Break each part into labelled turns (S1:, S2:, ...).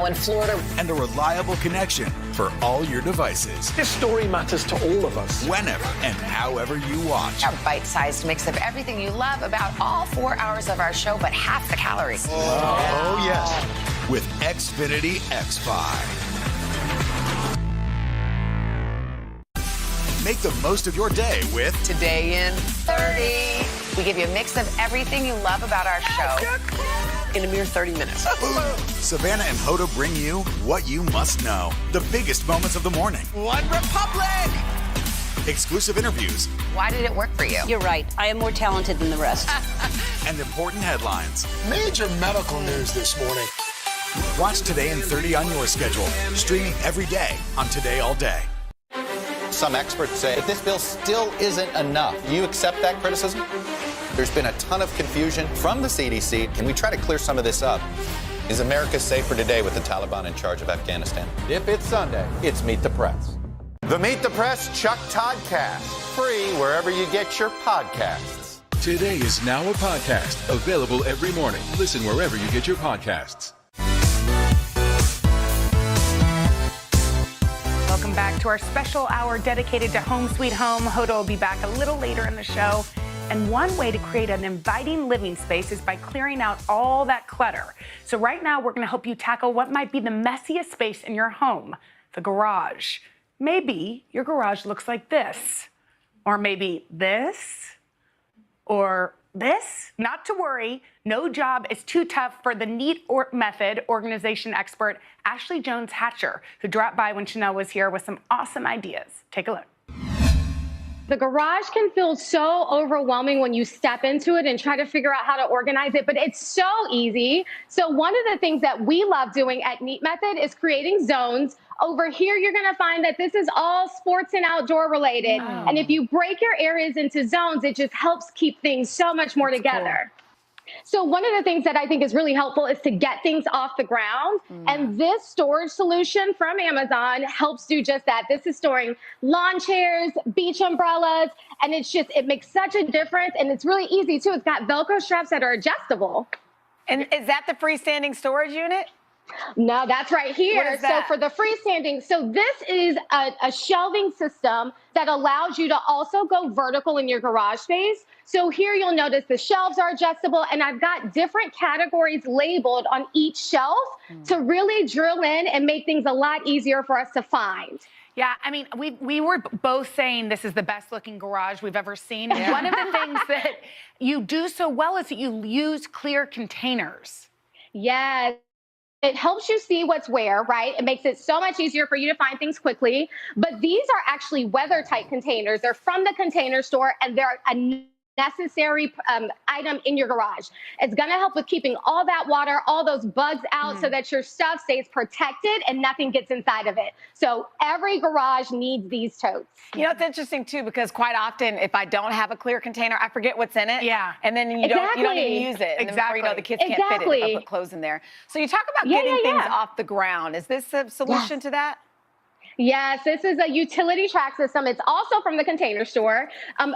S1: In Florida.
S2: And a reliable connection for all your devices.
S3: This story matters to all of us.
S2: Whenever and however you watch.
S1: A bite-sized mix of everything you love about all 4 hours of our show, but half the calories.
S2: Oh yes. With Xfinity X5. Make the most of your day with
S1: Today in 30. We give you a mix of everything you love about our show in a mere 30 minutes.
S2: Savannah and Hoda bring you what you must know. The biggest moments of the morning.
S1: One Republic!
S2: Exclusive interviews.
S1: Why did it work for you?
S4: You're right. I am more talented than the rest.
S2: And important headlines.
S3: Major medical news this morning.
S2: Watch Today in 30 on your schedule. Streaming every day on Today All Day.
S5: Some experts say that this bill still isn't enough. Do you accept that criticism? There's been a ton of confusion from the CDC. Can we try to clear some of this up? Is America safer today with the Taliban in charge of Afghanistan? If it's Sunday, it's Meet the Press. The Meet the Press Chuck Toddcast. Free wherever you get your podcasts.
S6: Today is now a podcast available every morning. Listen wherever you get your podcasts.
S7: Welcome back to our special hour dedicated to Home Sweet Home. Hoda will be back a little later in the show. And one way to create an inviting living space is by clearing out all that clutter. So right now, we're going to help you tackle what might be the messiest space in your home, the garage. Maybe your garage looks like this, or maybe this, or this. Not to worry, no job is too tough for the Neat Method organization expert, Ashley Jones Hatcher, who dropped by when Chanel was here with some awesome ideas. Take a look.
S8: The garage can feel so overwhelming when you step into it and try to figure out how to organize it, but it's so easy. So one of the things that we love doing at Neat Method is creating zones. Over here, you're going to find that this is all sports and outdoor related.
S7: Wow.
S8: And if you break your areas into zones, it just helps keep things so much more together. Cool. So one of the things that I think is really helpful is to get things off the ground. And this storage solution from Amazon helps do just that. This is storing lawn chairs, beach umbrellas, and it makes such a difference. And it's really easy too. It's got Velcro straps that are adjustable.
S9: And is that the freestanding storage unit?
S8: No, that's right here.
S9: What is that?
S8: So for the freestanding, so this is a shelving system that allows you to also go vertical in your garage space. So here you'll notice the shelves are adjustable, and I've got different categories labeled on each shelf to really drill in and make things a lot easier for us to find.
S7: Yeah, I mean, we were both saying this is the best looking garage we've ever seen. And one of the things that you do so well is that you use clear containers.
S8: Yes. It helps you see what's where, right? It makes it so much easier for you to find things quickly. But these are actually weather-tight containers. They're from the Container Store, and they're a necessary item in your garage. It's going to help with keeping all that water, all those bugs out so that your stuff stays protected and nothing gets inside of it. So every garage needs these totes.
S9: You know, it's interesting too, because quite often if I don't have a clear container, I forget what's in it.
S7: Yeah.
S9: And then you don't even use it. And then before you know, the kids can't fit it if I put clothes in there. So you talk about getting things off the ground. Is this a solution to that?
S8: Yes, this is a utility track system. It's also from the Container Store.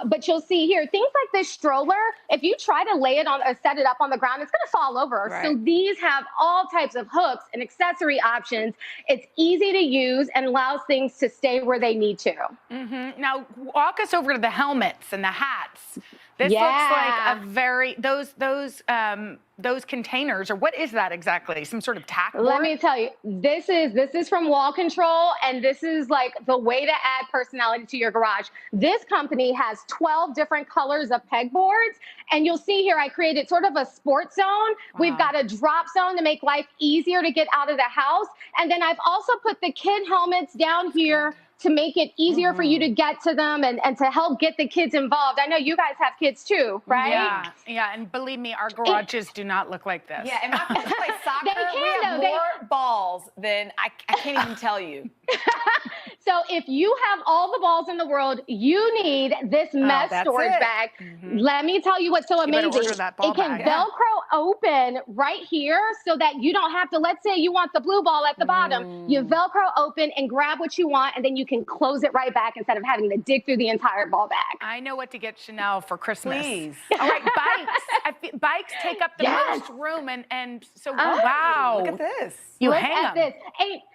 S8: But you'll see here, things like this stroller, if you try to lay it on or set it up on the ground, it's going to fall over.
S7: Right.
S8: So these have all types of hooks and accessory options. It's easy to use and allows things to stay where they need to.
S7: Now, walk us over to the helmets and the hats. This looks like a very, those containers, or what is that exactly? Some sort of tack board?
S8: Let me tell you, this is from Wall Control, and this is like the way to add personality to your garage. This company has 12 different colors of pegboards, and you'll see here I created sort of a sports zone. Wow. We've got a drop zone to make life easier to get out of the house, and then I've also put the kid helmets down here to make it easier for you to get to them and to help get the kids involved. I know you guys have kids too, right?
S7: Yeah, and believe me, our garages do not look like this.
S9: Yeah, and my kids play soccer.
S8: They can,
S9: we have more balls than I can't even tell you.
S8: So if you have all the balls in the world, you need this mesh storage bag. Let me tell you what's so amazing. It can Velcro open right here so that you don't have to, let's say you want the blue ball at the bottom, you Velcro open and grab what you want, and then you can close it right back instead of having to dig through the entire ball bag.
S7: I know what to get Chanel for Christmas.
S9: Please.
S7: All right, bikes. Bikes take up the most room, and so wow.
S9: Look at this.
S7: You hang them.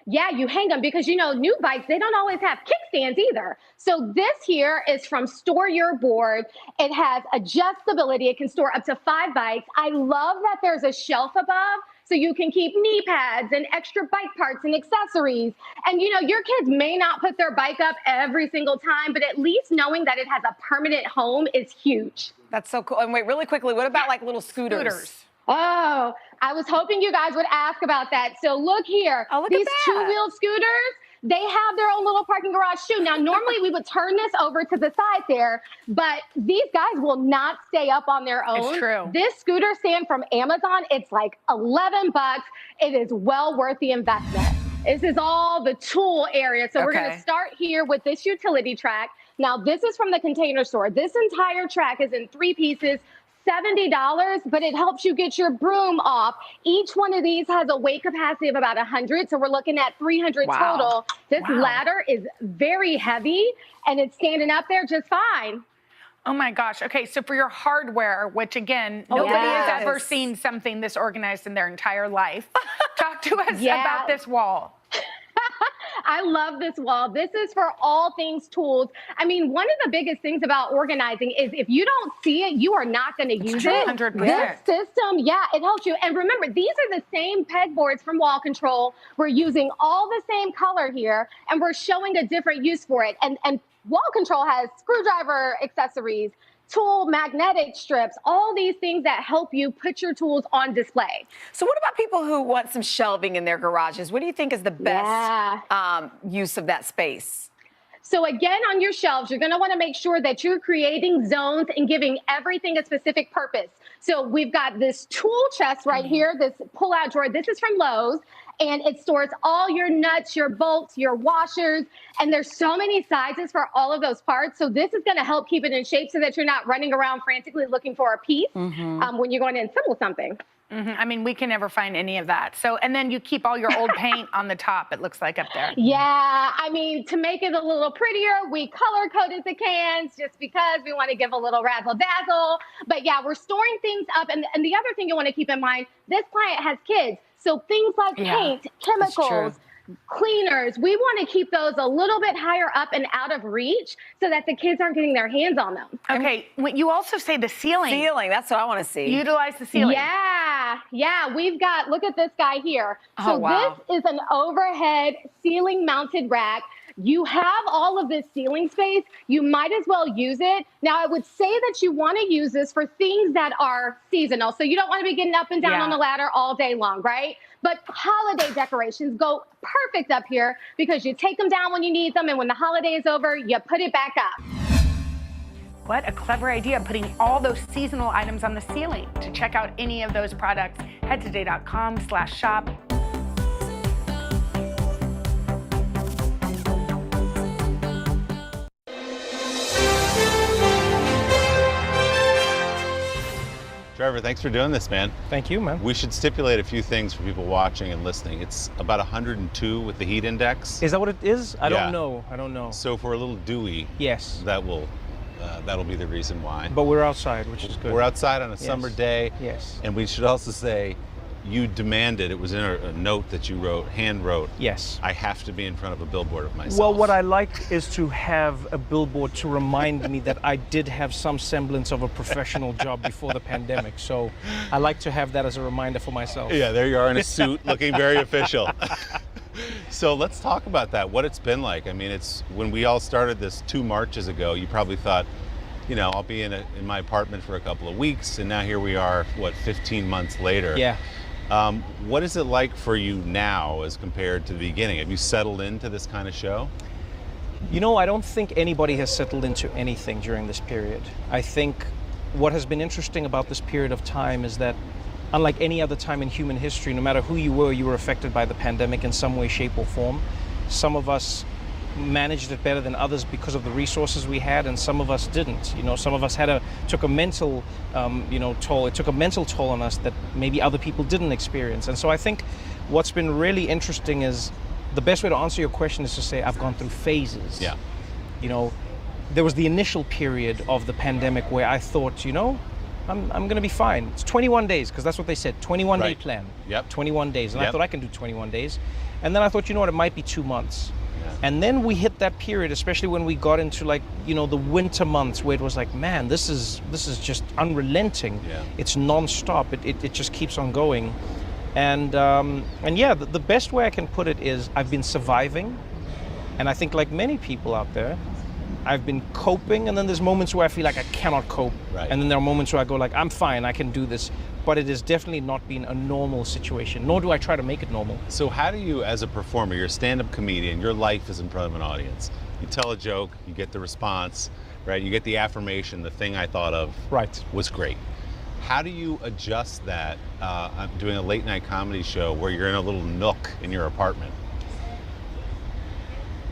S8: You hang them because, you know, new bikes, they don't always have kickstands either. So this here is from Store Your Board. It has adjustability. It can store up to 5 bikes. I love that there's a shelf above so you can keep knee pads and extra bike parts and accessories. And, you know, your kids may not put their bike up every single time, but at least knowing that it has a permanent home is huge.
S9: That's so cool. And wait, really quickly, what about like little scooters?
S8: Oh, I was hoping you guys would ask about that. So look here.
S9: Oh, look
S8: These
S9: at that.
S8: 2-wheel scooters, they have their own little parking garage too. Now, normally we would turn this over to the side there, but these guys will not stay up on their own.
S7: It's true.
S8: This scooter stand from Amazon, it's like $11. It is well worth the investment. This is all the tool area. So we're going to start here with this utility track. Now, this is from the Container Store. This entire track is in 3 pieces. $70, but it helps you get your broom off. Each one of these has a weight capacity of about 100, so we're looking at 300 total. This ladder is very heavy, and it's standing up there just fine.
S7: Oh my gosh. Okay, so for your hardware, which again, nobody has ever seen something this organized in their entire life. Talk to us about this wall.
S8: I love this wall. This is for all things tools. I mean, one of the biggest things about organizing is if you don't see it, you are not going to use it.
S7: 100%.
S8: This system, it helps you. And remember, these are the same pegboards from Wall Control. We're using all the same color here, and we're showing a different use for it. And Wall Control has screwdriver accessories, tool magnetic strips, all these things that help you put your tools on display.
S9: So what about people who want some shelving in their garages? What do you think is the best use of that space?
S8: So again, on your shelves, you're going to want to make sure that you're creating zones and giving everything a specific purpose. So we've got this tool chest right here, this pull-out drawer. This is from Lowe's, and it stores all your nuts, your bolts, your washers, and there's so many sizes for all of those parts. So this is going to help keep it in shape so that you're not running around frantically looking for a piece when you're going to assemble something.
S7: I mean, we can never find any of that. So, and then you keep all your old paint on the top, it looks like up there.
S8: Yeah, I mean, to make it a little prettier, we color-coded the cans just because we want to give a little razzle-dazzle. But yeah, we're storing things up. And the other thing you want to keep in mind, this client has kids. So things like paint, chemicals, cleaners, we want to keep those a little bit higher up and out of reach so that the kids aren't getting their hands on them.
S7: Okay, you also say the ceiling.
S9: Ceiling, that's what I want to see.
S7: Utilize the ceiling.
S8: Yeah, we've got, look at this guy here. So this is an overhead ceiling mounted rack. You have all of this ceiling space. You might as well use it. Now, I would say that you want to use this for things that are seasonal. So you don't want to be getting up and down on the ladder all day long, right? But holiday decorations go perfect up here because you take them down when you need them, and when the holiday is over, you put it back up.
S7: What a clever idea, putting all those seasonal items on the ceiling. To check out any of those products, head to today.com/shop.
S10: Trevor, thanks for doing this, man.
S11: Thank you, man.
S10: We should stipulate a few things for people watching and listening. It's about 102 with the heat index.
S11: Is that what it is? I don't know.
S10: So if we're a little dewy, that'll be the reason why.
S11: But we're outside, which is good.
S10: We're outside on a summer day.
S11: Yes.
S10: And we should also say, you demanded, it was in a note that you wrote, hand wrote.
S11: Yes.
S10: I have to be in front of a billboard of myself.
S11: Well, what I like is to have a billboard to remind me that I did have some semblance of a professional job before the pandemic. So I like to have that as a reminder for myself.
S10: Yeah, there you are in a suit, looking very official. So let's talk about that, what it's been like. I mean, it's when we all started this 2 Marches ago, you probably thought, you know, I'll be in my apartment for a couple of weeks, and now here we are, 15 months later.
S11: Yeah.
S10: What is it like for you now as compared to the beginning? Have you settled into this kind of show?
S11: You know, I don't think anybody has settled into anything during this period. I think what has been interesting about this period of time is that unlike any other time in human history, no matter who you were affected by the pandemic in some way, shape, or form. Some of us managed it better than others because of the resources we had, and some of us didn't. You know, some of us took a mental, toll. It took a mental toll on us that maybe other people didn't experience. And so I think what's been really interesting is the best way to answer your question is to say I've gone through phases.
S10: Yeah.
S11: You know, there was the initial period of the pandemic where I thought, I'm going to be fine. It's 21 days, because that's what they said, 21-day plan.
S10: Yep.
S11: 21 days. And
S10: Yep.
S11: I thought I can do 21 days. And then I thought, it might be 2 months.
S10: Yeah.
S11: And then we hit that period, especially when we got into the winter months, where it was like, man, this is just unrelenting.
S10: Yeah.
S11: It's nonstop. It just keeps on going. And yeah, the best way I can put it is I've been surviving. And I think like many people out there, I've been coping, and then there's moments where I feel like I cannot cope.
S10: Right.
S11: And then there are moments where I go like, I'm fine, I can do this. But it has definitely not been a normal situation, nor do I try to make it normal.
S10: So how do you, as a performer, you're a stand-up comedian, your life is in front of an audience. You tell a joke, you get the response, right? You get the affirmation, the thing I thought of was great. How do you adjust that? I'm doing a late night comedy show where you're in a little nook in your apartment.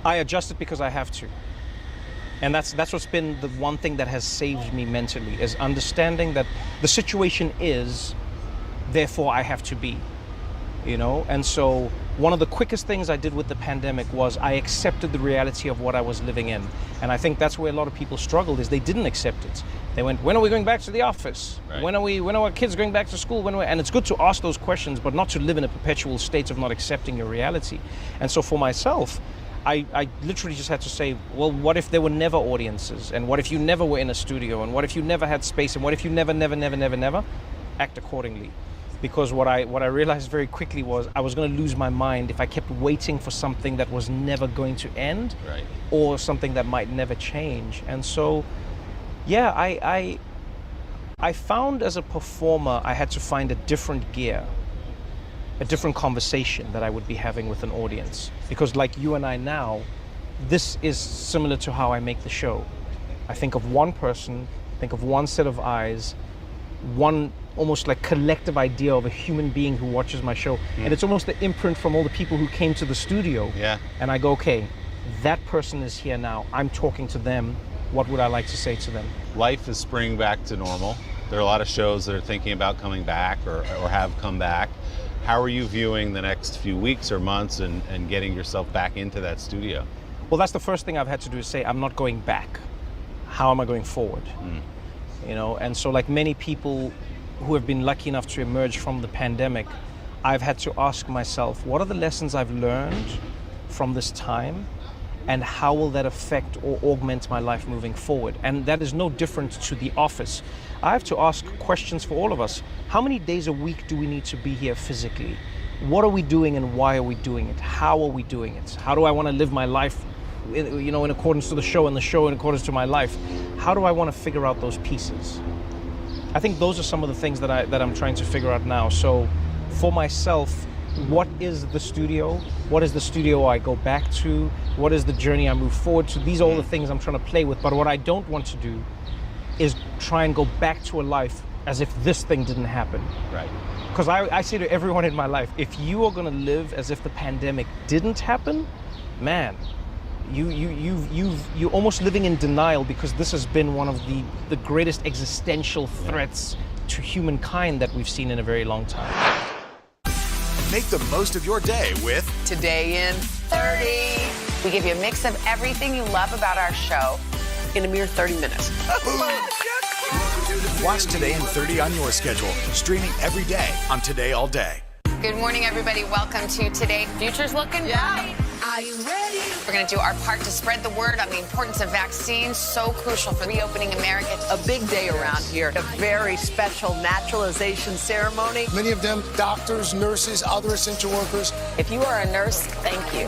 S11: I adjust it because I have to. And that's what's been the one thing that has saved me mentally, is understanding that the situation is, therefore I have to be, And so one of the quickest things I did with the pandemic was I accepted the reality of what I was living in. And I think that's where a lot of people struggled, is they didn't accept it. They went, when are we going back to the office?
S10: Right.
S11: When are our kids going back to school? And it's good to ask those questions, but not to live in a perpetual state of not accepting your reality. And so for myself, I literally just had to say, well, what if there were never audiences? And what if you never were in a studio? And what if you never had space? And what if you never act accordingly? Because what I realized very quickly was I was going to lose my mind if I kept waiting for something that was never going to end,
S10: right,
S11: or something that might never change. And so, yeah, I found as a performer I had to find a different gear, a different conversation that I would be having with an audience. Because like you and I now, this is similar to how I make the show. I think of one person, think of one set of eyes, one almost like collective idea of a human being who watches my show. And it's almost the imprint from all the people who came to the studio.
S10: Yeah.
S11: And I go, okay, that person is here now. I'm talking to them. What would I like to say to them?
S10: Life is springing back to normal. There are a lot of shows that are thinking about coming back or have come back. How are you viewing the next few weeks or months and getting yourself back into that studio?
S11: Well, that's the first thing I've had to do, is say, I'm not going back. How am I going forward? And so like many people who have been lucky enough to emerge from the pandemic, I've had to ask myself, what are the lessons I've learned from this time? And how will that affect or augment my life moving forward? And that is no different to the office. I have to ask questions for all of us. How many days a week do we need to be here physically? What are we doing and why are we doing it? How are we doing it? How do I want to live my life in accordance to the show, and the show in accordance to my life? How do I want to figure out those pieces? I think those are some of the things that I'm trying to figure out now. So for myself, what is the studio? What is the studio I go back to? What is the journey I move forward to? These are all the things I'm trying to play with. But what I don't want to do is try and go back to a life as if this thing didn't happen.
S10: Right.
S11: Because I say to everyone in my life, if you are going to live as if the pandemic didn't happen, man, you're almost living in denial, because this has been one of the greatest existential threats to humankind that we've seen in a very long time.
S2: Make the most of your day with
S1: Today in 30. We give you a mix of everything you love about our show in a mere 30 minutes.
S2: Watch Today in 30 on your schedule, streaming every day on Today All Day.
S1: Good morning, everybody. Welcome to Today. Future's looking bright. Are you ready? We're going to do our part to spread the word on the importance of vaccines, so crucial for reopening America.
S12: A big day around here, a very special naturalization ceremony.
S3: Many of them doctors, nurses, other essential workers.
S1: If you are a nurse, thank you.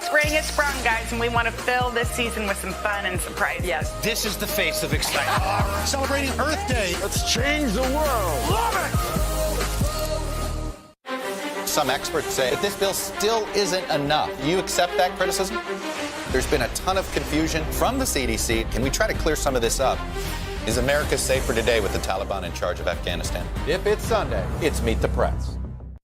S7: Spring has sprung, guys, and we want to fill this season with some fun and surprises.
S12: Yes.
S3: This is the face of excitement. Celebrating Earth Day. Let's change the world. Love it!
S5: Some experts say that this bill still isn't enough. Do you accept that criticism? There's been a ton of confusion from the CDC. Can we try to clear some of this up? Is America safer today with the Taliban in charge of Afghanistan? If it's Sunday, it's Meet the Press.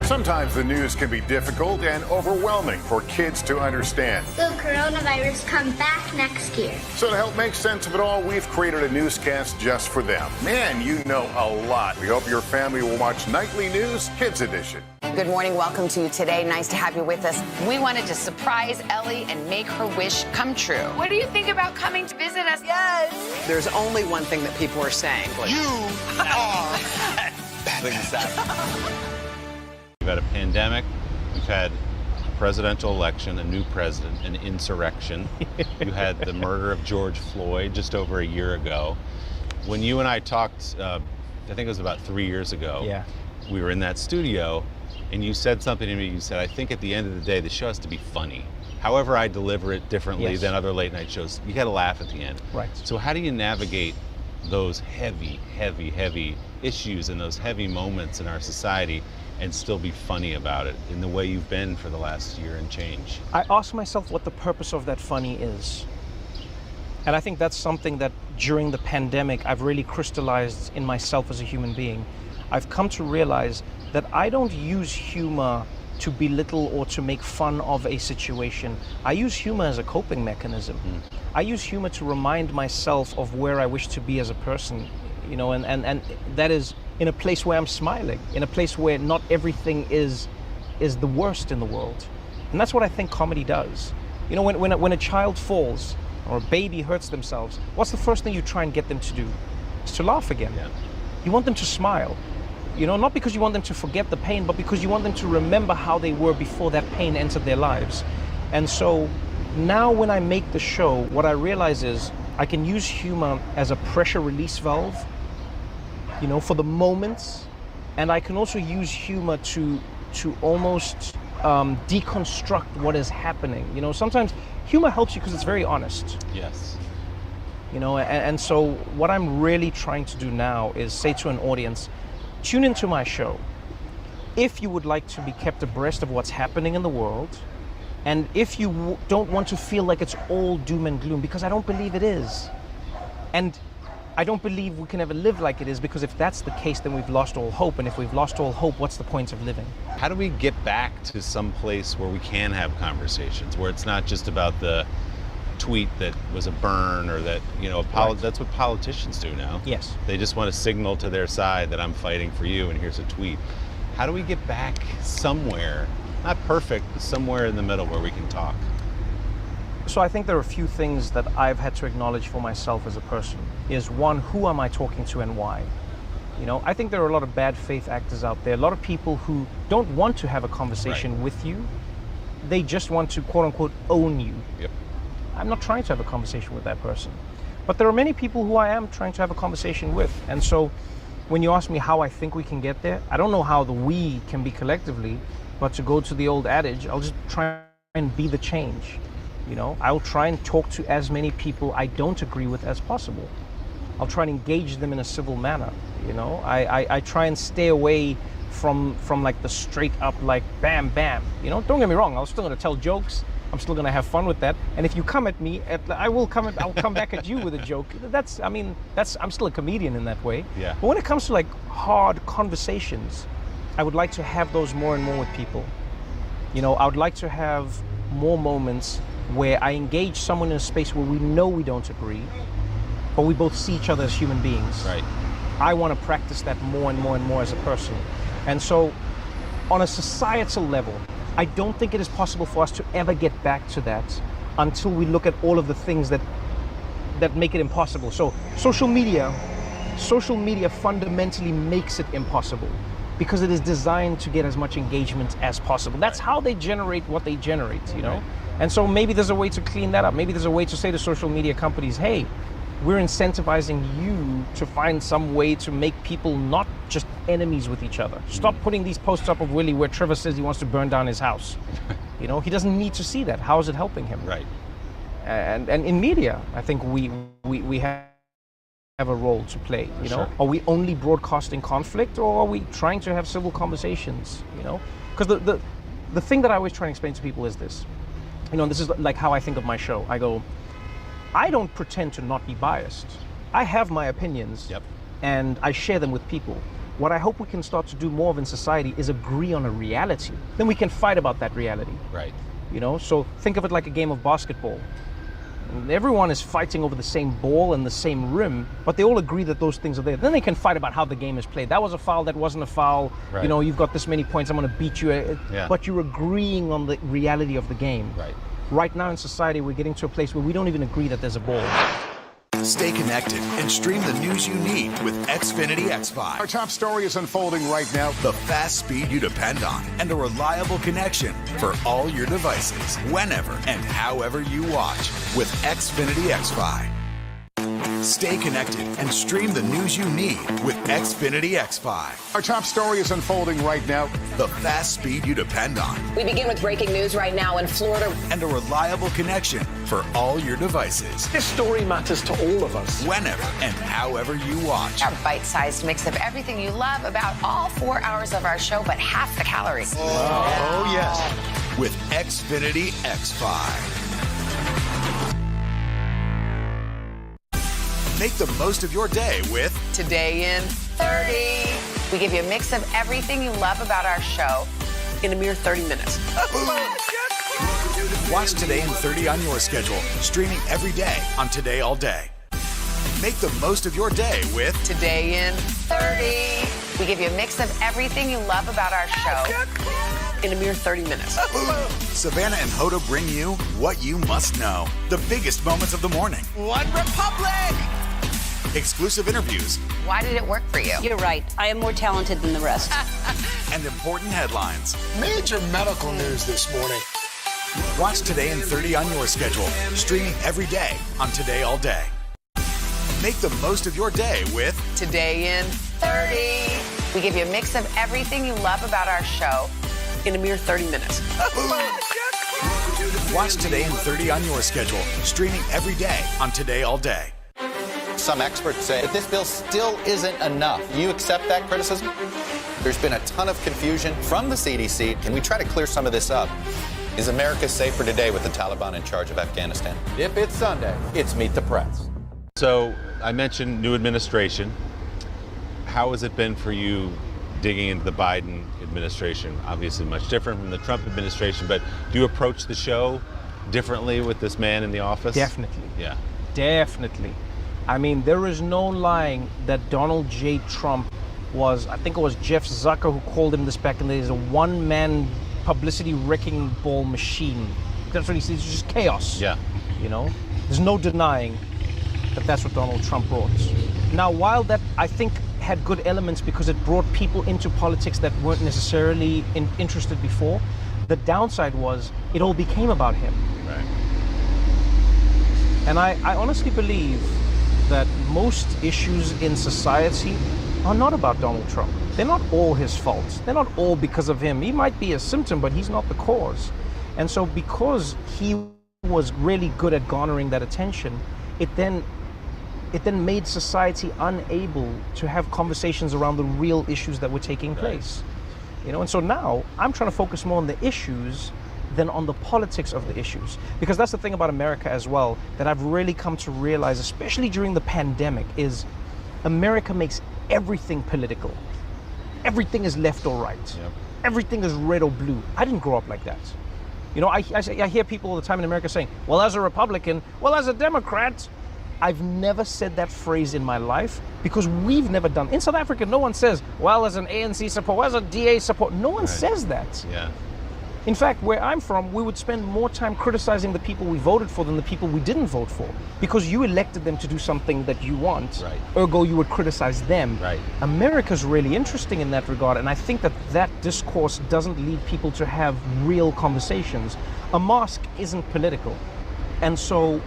S13: Sometimes the news can be difficult and overwhelming for kids to understand.
S14: Will coronavirus come back next year?
S13: So to help make sense of it all, we've created a newscast just for them. Man, you know a lot. We hope your family will watch Nightly News Kids Edition.
S1: Good morning. Welcome to Today. Nice to have you with us. We wanted to surprise Ellie and make her wish come true. What do you think about coming to visit us?
S12: Yes. There's only one thing that people are saying.
S3: You are.
S10: We've had a pandemic. We've had a presidential election, a new president, an insurrection. You had the murder of George Floyd just over a year ago. When you and I talked, I think it was about 3 years ago.
S11: Yeah.
S10: We were in that studio. And you said something to me, you said, I think at the end of the day, the show has to be funny. However I deliver it differently than other late night shows, you gotta laugh at the end.
S11: Right.
S10: So how do you navigate those heavy, heavy, heavy issues and those heavy moments in our society and still be funny about it in the way you've been for the last year and change?
S11: I ask myself what the purpose of that funny is. And I think that's something that during the pandemic, I've really crystallized in myself as a human being. I've come to realize that I don't use humor to belittle or to make fun of a situation. I use humor as a coping mechanism. I use humor to remind myself of where I wish to be as a person, you know, and that is in a place where I'm smiling, in a place where not everything is the worst in the world. And that's what I think comedy does. You know, when a child falls or a baby hurts themselves, what's the first thing you try and get them to do? It's to laugh again.
S10: Yeah.
S11: You want them to smile. You know, not because you want them to forget the pain, but because you want them to remember how they were before that pain entered their lives. And so now when I make the show, what I realize is I can use humor as a pressure release valve, you know, for the moments. And I can also use humor to almost deconstruct what is happening. You know, sometimes humor helps you because it's very honest.
S10: Yes.
S11: You know, and so what I'm really trying to do now is say to an audience, tune into my show if you would like to be kept abreast of what's happening in the world, and if you don't want to feel like it's all doom and gloom, because I don't believe it is. And I don't believe we can ever live like it is, because if that's the case, then we've lost all hope. And if we've lost all hope, what's the point of living?
S10: How do we get back to some place where we can have conversations, where it's not just about the tweet that was a burn, or that, you know, that's what politicians do now.
S11: Yes.
S10: They just want to signal to their side that I'm fighting for you and here's a tweet. How do we get back somewhere, not perfect, but somewhere in the middle where we can talk?
S11: So I think there are a few things that I've had to acknowledge for myself as a person. Is one, who am I talking to and why? You know, I think there are a lot of bad faith actors out there, a lot of people who don't want to have a conversation with you. They just want to, quote unquote, own you.
S10: Yep.
S11: I'm not trying to have a conversation with that person. But there are many people who I am trying to have a conversation with. And so when you ask me how I think we can get there, I don't know how the we can be collectively, but to go to the old adage, I'll just try and be the change. You know, I'll try and talk to as many people I don't agree with as possible. I'll try and engage them in a civil manner. You know, I try and stay away from like the straight up, like bam, bam. You know, don't get me wrong, I'm still gonna tell jokes. I'm still gonna have fun with that. And if you come at me, I'll come back at you with a joke. I'm still a comedian in that way.
S10: Yeah.
S11: But when it comes to like hard conversations, I would like to have those more and more with people. You know, I would like to have more moments where I engage someone in a space where we know we don't agree, but we both see each other as human beings.
S10: Right.
S11: I want to practice that more and more and more as a person. And so on a societal level, I don't think it is possible for us to ever get back to that until we look at all of the things that make it impossible. So social media fundamentally makes it impossible because it is designed to get as much engagement as possible. That's how they generate what they generate, you know?
S10: Right.
S11: And so maybe there's a way to clean that up. Maybe there's a way to say to social media companies, hey, we're incentivizing you to find some way to make people not just enemies with each other. Stop putting these posts up of Willie where Trevor says he wants to burn down his house. You know, he doesn't need to see that. How is it helping him?
S10: Right.
S11: And in media, I think we have a role to play, you know? Are we only broadcasting conflict, or are we trying to have civil conversations, you know? Because the thing that I always try and explain to people is this, you know, and this is like how I think of my show. I go, I don't pretend to not be biased. I have my opinions, and I share them with people. What I hope we can start to do more of in society is agree on a reality. Then we can fight about that reality.
S10: Right.
S11: You know, so think of it like a game of basketball. And everyone is fighting over the same ball and the same rim, but they all agree that those things are there. Then they can fight about how the game is played. That was a foul, that wasn't a foul.
S10: Right.
S11: You know, you've got this many points, I'm going to beat you.
S10: Yeah.
S11: But you're agreeing on the reality of the game.
S10: Right.
S11: Right now in society, we're getting to a place where we don't even agree that there's a ball.
S2: Stay connected and stream the news you need with Xfinity X5.
S13: Our top story is unfolding right now.
S2: The fast speed you depend on and a reliable connection for all your devices, whenever and however you watch with Xfinity X5. Stay connected and stream the news you need with Xfinity X5.
S13: Our top story is unfolding right now.
S2: The fast speed you depend on.
S1: We begin with breaking news right now in Florida.
S2: And a reliable connection for all your devices.
S3: This story matters to all of us.
S2: Whenever and however you watch.
S1: Our bite-sized mix of everything you love about all 4 hours of our show, but half the calories.
S2: Oh, yes. With Xfinity X5. Make the most of your day with
S1: Today in 30. We give you a mix of everything you love about our show in a mere 30 minutes.
S2: Watch Today in 30 on your schedule, streaming every day on Today All Day. Make the most of your day with
S1: Today in 30. We give you a mix of everything you love about our show in a mere 30 minutes.
S2: Savannah and Hoda bring you what you must know. The biggest moments of the morning.
S12: One Republic!
S2: Exclusive interviews.
S1: Why did it work for you?
S4: You're right. I am more talented than the rest.
S2: And important headlines.
S3: Major medical news this morning.
S2: Watch Today in 30 on your schedule, streaming every day on Today All Day. Make the most of your day with
S1: Today in 30. We give you a mix of everything you love about our show in a mere 30 minutes.
S2: Watch Today in 30 on your schedule, streaming every day on Today All Day.
S5: Some experts say that this bill still isn't enough. You accept that criticism? There's been a ton of confusion from the CDC. Can we try to clear some of this up? Is America safer today with the Taliban in charge of Afghanistan?
S15: If it's Sunday, it's Meet the Press.
S10: So I mentioned new administration. How has it been for you digging into the Biden administration? Obviously much different from the Trump administration, but do you approach the show differently with this man in the office?
S11: Definitely.
S10: Yeah.
S11: Definitely. I mean, there is no lying that Donald J. Trump was, I think it was Jeff Zucker who called him this back in the days, a one-man publicity wrecking ball machine. That's what he says, it's just chaos.
S10: Yeah.
S11: You know, there's no denying that that's what Donald Trump brought. Now, while that, I think, had good elements because it brought people into politics that weren't necessarily interested before, the downside was it all became about him.
S10: Right.
S11: And I honestly believe that most issues in society are not about Donald Trump. They're not all his fault. They're not all because of him. He might be a symptom, but he's not the cause. And so because he was really good at garnering that attention, it then made society unable to have conversations around the real issues that were taking place. You know, and so now I'm trying to focus more on the issues than on the politics of the issues. Because that's the thing about America as well, that I've really come to realize, especially during the pandemic, is America makes everything political. Everything is left or right.
S10: Yep.
S11: Everything is red or blue. I didn't grow up like that. You know, I hear people all the time in America saying, well, as a Republican, well, as a Democrat. I've never said that phrase in my life because we've never done. In South Africa, no one says, well, as an ANC support, as a DA support. No one says that.
S10: Yeah.
S11: In fact, where I'm from, we would spend more time criticizing the people we voted for than the people we didn't vote for. Because you elected them to do something that you want,
S10: right.
S11: Ergo you would criticize them.
S10: Right.
S11: America's really interesting in that regard, and I think that that discourse doesn't lead people to have real conversations. A mosque isn't political. And so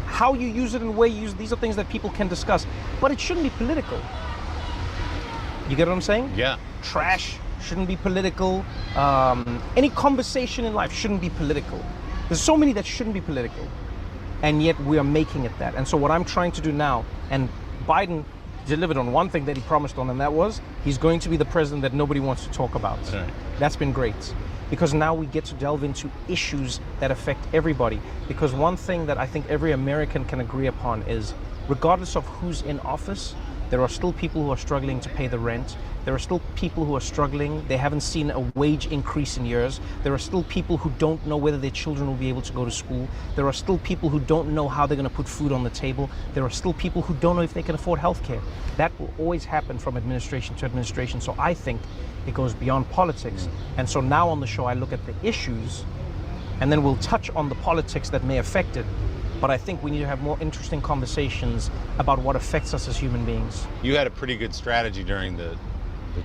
S11: how you use it and where you use it, these are things that people can discuss, but it shouldn't be political. You get what I'm saying?
S10: Yeah.
S11: Trash shouldn't be political. Any conversation in life shouldn't be political. There's so many that shouldn't be political, and yet we are making it that. And so what I'm trying to do now, and Biden delivered on one thing that he promised on, and that was he's going to be the president that nobody wants to talk about.
S10: Right.
S11: That's been great. Because now we get to delve into issues that affect everybody. Because one thing that I think every American can agree upon is, regardless of who's in office, There are still people who are struggling to pay the rent. There are still people who are struggling. They haven't seen a wage increase in years. There are still people who don't know whether their children will be able to go to school. There are still people who don't know how they're going to put food on the table. There are still people who don't know if they can afford healthcare. That will always happen from administration to administration. So I think it goes beyond politics. And so now on the show, I look at the issues, and then we'll touch on the politics that may affect it. But I think we need to have more interesting conversations about what affects us as human beings.
S10: You had a pretty good strategy during the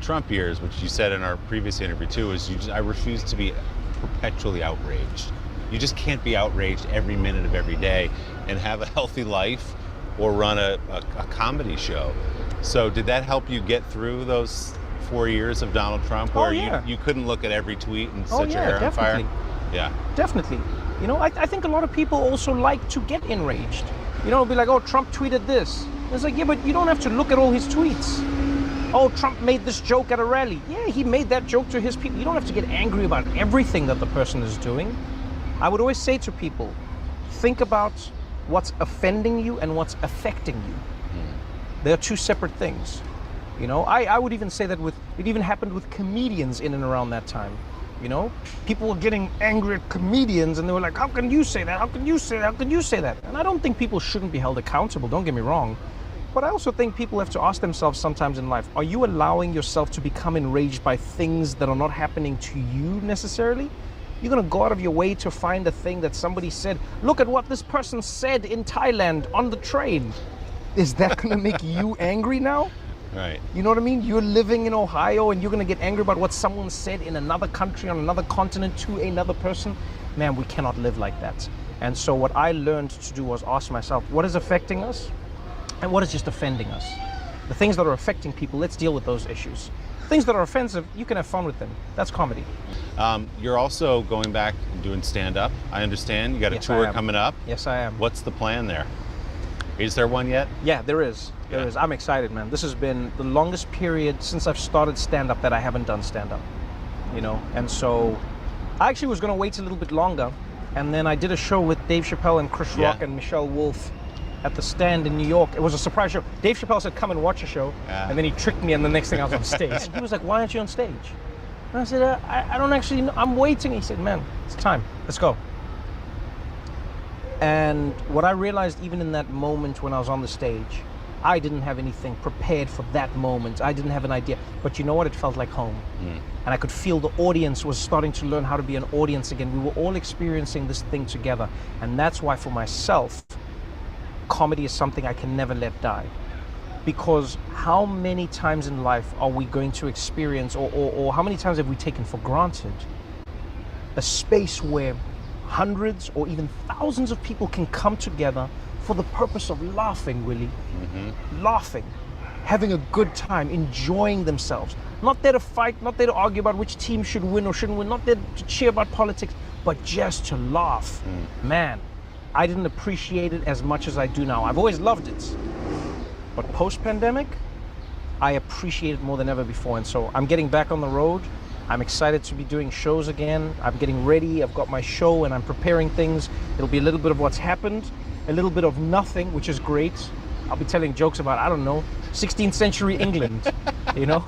S10: Trump years, which you said in our previous interview too, is I refuse to be perpetually outraged. You just can't be outraged every minute of every day and have a healthy life or run a comedy show. So did that help you get through those 4 years of Donald Trump where you couldn't look at every tweet and set your hair on fire? Yeah.
S11: Definitely. You know, I think a lot of people also like to get enraged. You know, be like, oh, Trump tweeted this. It's like, yeah, but you don't have to look at all his tweets. Oh, Trump made this joke at a rally. Yeah, he made that joke to his people. You don't have to get angry about everything that the person is doing. I would always say to people, think about what's offending you and what's affecting you. They're two separate things. You know, I would even say that it even happened with comedians in and around that time. You know, people were getting angry at comedians and they were like, how can you say that? How can you say that? How can you say that? And I don't think people shouldn't be held accountable, don't get me wrong. But I also think people have to ask themselves sometimes in life, are you allowing yourself to become enraged by things that are not happening to you necessarily? You're gonna go out of your way to find a thing that somebody said, look at what this person said in Thailand on the train. Is that gonna make you angry now?
S10: Right.
S11: You know what I mean? You're living in Ohio and you're going to get angry about what someone said in another country, on another continent, to another person. Man, we cannot live like that. And so what I learned to do was ask myself, what is affecting us and what is just offending us? The things that are affecting people, let's deal with those issues. Things that are offensive, you can have fun with them. That's comedy.
S10: You're also going back and doing stand-up, I understand. You got a tour coming up.
S11: Yes, I am.
S10: What's the plan there? Is there one yet?
S11: Yeah, there is. There is. I'm excited, man. This has been the longest period since I've started stand-up that I haven't done stand-up, you know? And so I actually was going to wait a little bit longer, and then I did a show with Dave Chappelle and Chris Rock and Michelle Wolf at the Stand in New York. It was a surprise show. Dave Chappelle said, come and watch a show, and then he tricked me, and the next thing I was on stage. He was like, why aren't you on stage? And I said, I don't actually know. I'm waiting. He said, man, it's time. Let's go. And what I realized even in that moment when I was on the stage, I didn't have anything prepared for that moment. I didn't have an idea. But you know what? It felt like home. And I could feel the audience was starting to learn how to be an audience again. We were all experiencing this thing together. And that's why for myself, comedy is something I can never let die. Because how many times in life are we going to experience, or how many times have we taken for granted a space where hundreds or even thousands of people can come together for the purpose of laughing, Willie. Laughing, having a good time, enjoying themselves. Not there to fight, not there to argue about which team should win or shouldn't win, not there to cheer about politics, but just to laugh. Man, I didn't appreciate it as much as I do now. I've always loved it. But post-pandemic, I appreciate it more than ever before. And so I'm getting back on the road. I'm excited to be doing shows again. I'm getting ready. I've got my show and I'm preparing things. It'll be a little bit of what's happened, a little bit of nothing, which is great. I'll be telling jokes about, I don't know, 16th century England, you know?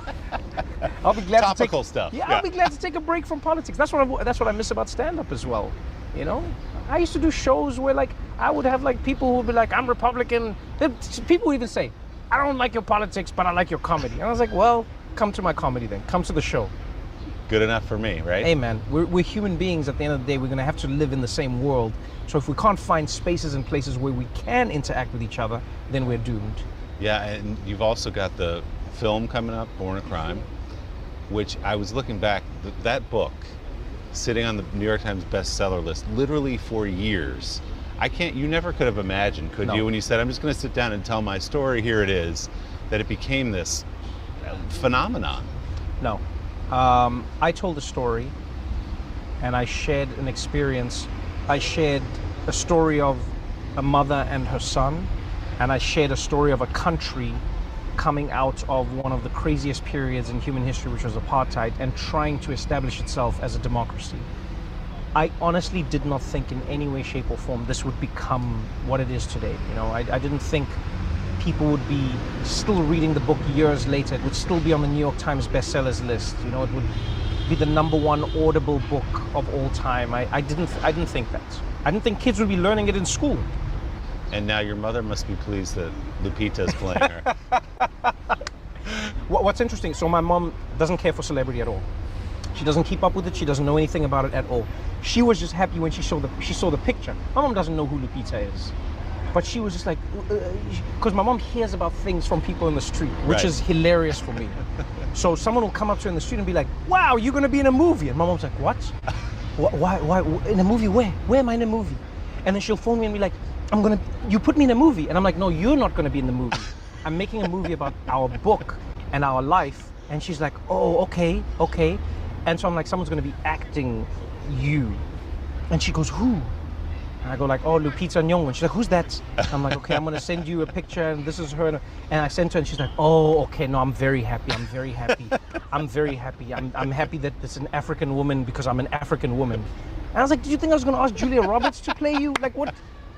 S11: I'll be glad
S10: Topical stuff.
S11: Yeah, I'll be glad to take a break from politics. That's what I miss about stand-up as well, you know? I used to do shows where, like, I would have, like, people who would be like, I'm Republican. People would even say, I don't like your politics, but I like your comedy. And I was like, well, come to my comedy then. Come to the show.
S10: Good enough for me, right?
S11: Hey, man, we're human beings at the end of the day. We're going to have to live in the same world. So if we can't find spaces and places where we can interact with each other, then we're doomed.
S10: Yeah, and you've also got the film coming up, Born a Crime, which I was looking back, that book, sitting on the New York Times bestseller list, literally for years. You never could have imagined, could you, when you said, I'm just going to sit down and tell my story, here it is, that it became this phenomenon?
S11: No. I told a story and I shared an experience. I shared a story of a mother and her son, and I shared a story of a country coming out of one of the craziest periods in human history, which was apartheid, and trying to establish itself as a democracy. I honestly did not think in any way, shape or form this would become what it is today. You know, I didn't think people would be still reading the book years later. It would still be on the New York Times bestsellers list. You know, it would be the #1 Audible book of all time. I didn't think that. I didn't think kids would be learning it in school.
S10: And now your mother must be pleased that Lupita's playing her.
S11: What's interesting, so my mom doesn't care for celebrity at all. She doesn't keep up with it. She doesn't know anything about it at all. She was just happy when she saw the picture. My mom doesn't know who Lupita is. But she was just like, because my mom hears about things from people in the street, which is hilarious for me. So someone will come up to her in the street and be like, wow, you're going to be in a movie. And my mom's like, what? Why? In a movie? Where? Where am I in a movie? And then she'll phone me and be like, you put me in a movie. And I'm like, no, you're not going to be in the movie. I'm making a movie about our book and our life. And she's like, oh, okay. And so I'm like, someone's going to be acting you. And she goes, who? And I go like, oh, Lupita Nyong'o. And she's like, who's that? I'm like, okay, I'm going to send you a picture, and this is her. And I sent her, and she's like, oh, okay, no, I'm very happy. I'm happy that it's an African woman because I'm an African woman. And I was like, did you think I was going to ask Julia Roberts to play you? Like, what?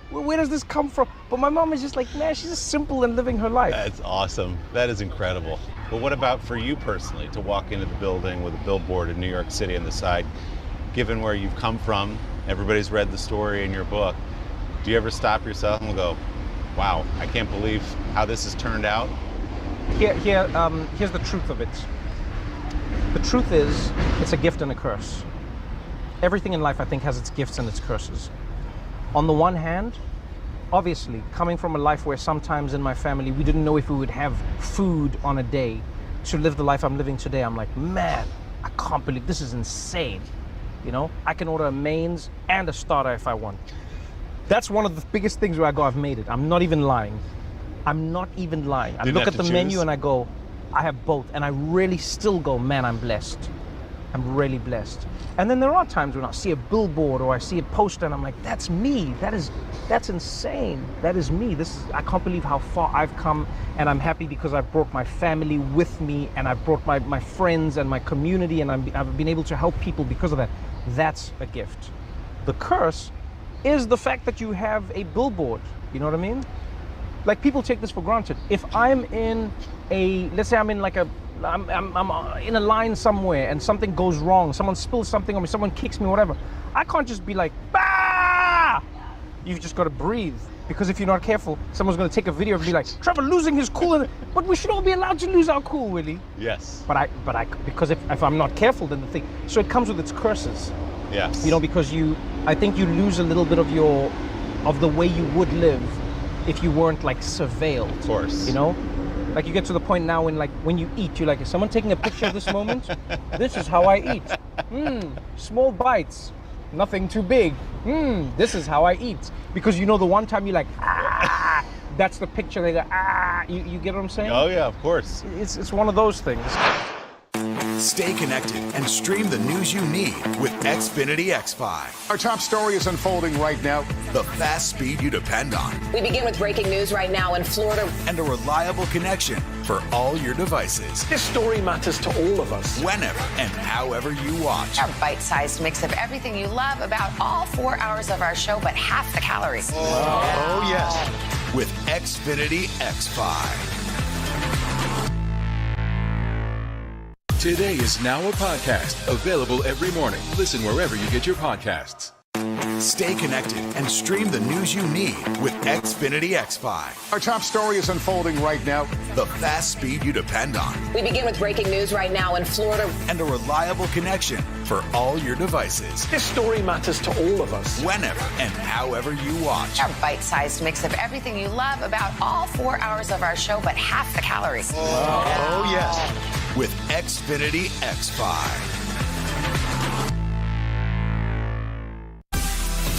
S11: Where does this come from? But my mom is just like, man, she's just simple and living her life.
S10: That's awesome. That is incredible. But what about for you personally, to walk into the building with a billboard in New York City on the side, given where you've come from, everybody's read the story in your book, do you ever stop yourself and go, wow, I can't believe how this has turned out?
S11: Here's the truth of it. The truth is, it's a gift and a curse. Everything in life, I think, has its gifts and its curses. On the one hand, obviously, coming from a life where sometimes in my family we didn't know if we would have food on a day, to live the life I'm living today, I'm like, man, I can't believe this is insane. You know, I can order a mains and a starter if I want. That's one of the biggest things where I go, I've made it. I'm not even lying. I look at the menu and I go, I have both. And I really still go, man, I'm blessed. I'm really blessed. And then there are times when I see a billboard or I see a poster and I'm like, that's me. That's insane. That is me. I can't believe how far I've come, and I'm happy because I've brought my family with me, and I've brought my friends and my community, and I've been able to help people because of that. That's a gift. The curse is the fact that you have a billboard. You know what I mean? Like, people take this for granted. If I'm in let's say I'm in I'm in a line somewhere and something goes wrong, someone spills something on me, someone kicks me, whatever, I can't just be like, bah! You've just got to breathe, because if you're not careful, someone's going to take a video and be like, Trevor losing his cool, but we should all be allowed to lose our cool, Willie.
S10: Yes.
S11: But because if I'm not careful, then the thing, so it comes with its curses.
S10: Yes.
S11: You know, because I think you lose a little bit of the way you would live if you weren't like surveilled.
S10: Of course.
S11: You know? Like, you get to the point now when you eat, you're like, is someone taking a picture of this moment? This is how I eat. Small bites, nothing too big. This is how I eat. Because you know, the one time you're like, that's the picture. They go, you get what I'm saying?
S10: Oh yeah, of course.
S11: It's one of those things.
S2: Stay connected and stream the news you need with Xfinity X5.
S13: Our top story is unfolding right now.
S2: The fast speed you depend on.
S1: We begin with breaking news right now in Florida.
S2: And a reliable connection for all your devices.
S3: This story matters to all of us.
S2: Whenever and however you watch.
S1: Our bite-sized mix of everything you love about all 4 hours of our show, but half the calories.
S13: Oh yes.
S2: With Xfinity X5.
S6: Today is now a podcast, available every morning. Listen wherever you get your podcasts.
S2: Stay connected and stream the news you need with Xfinity X5.
S13: Our top story is unfolding right now.
S2: The fast speed you depend on.
S1: We begin with breaking news right now in Florida.
S2: And a reliable connection for all your devices.
S3: This story matters to all of us.
S2: Whenever and however you watch.
S1: Our bite-sized mix of everything you love about all 4 hours of our show, but half the calories.
S13: Oh yes.
S2: With Xfinity X5.